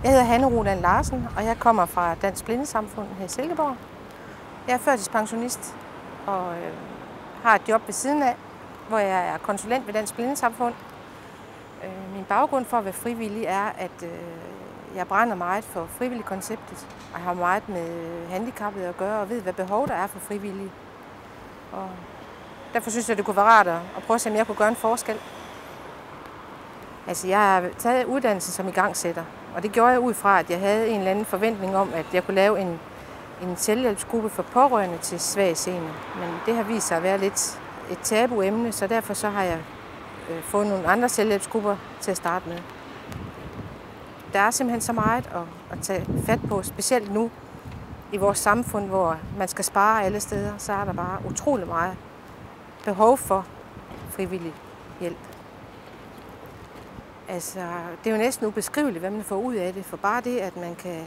Jeg hedder Hanne Roland Larsen, og jeg kommer fra Dansk Blindesamfund her i Silkeborg. Jeg er førtidspensionist og har et job ved siden af, hvor jeg er konsulent ved Dansk Blindesamfund. Min baggrund for at være frivillig er, at jeg brænder meget for frivilligkonceptet, og jeg har meget med handicappede at gøre, og ved, hvad behov der er for frivillige. Og derfor synes jeg, det kunne være rart at prøve at se, om jeg kunne gøre en forskel. Altså, jeg har taget uddannelse som igangsætter, og det gjorde jeg ud fra, at jeg havde en eller anden forventning om, at jeg kunne lave en selvhjælpsgruppe for pårørende til svagtseende. Men det har vist sig at være lidt et tabuemne, så derfor så har jeg fået nogle andre selvhjælpsgrupper til at starte med. Der er simpelthen så meget at tage fat på, specielt nu i vores samfund, hvor man skal spare alle steder, så er der bare utrolig meget behov for frivillig hjælp. Altså, det er jo næsten ubeskriveligt, hvad man får ud af det, for bare det, at man kan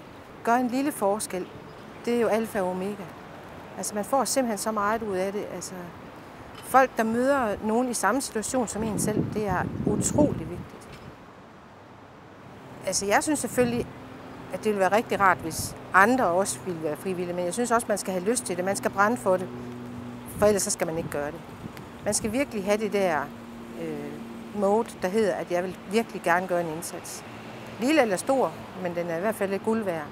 gøre en lille forskel, det er jo alfa og omega. Altså, man får simpelthen så meget ud af det. Altså, folk, der møder nogen i samme situation som en selv, det er utrolig vigtigt. Altså, jeg synes selvfølgelig, at det ville være rigtig rart, hvis andre også ville være frivillige, men jeg synes også, man skal have lyst til det. Man skal brænde for det, for ellers så skal man ikke gøre det. Man skal virkelig have det der mode, der hedder, at jeg vil virkelig gerne gøre en indsats. Lille eller stor, men den er i hvert fald lidt guld værd.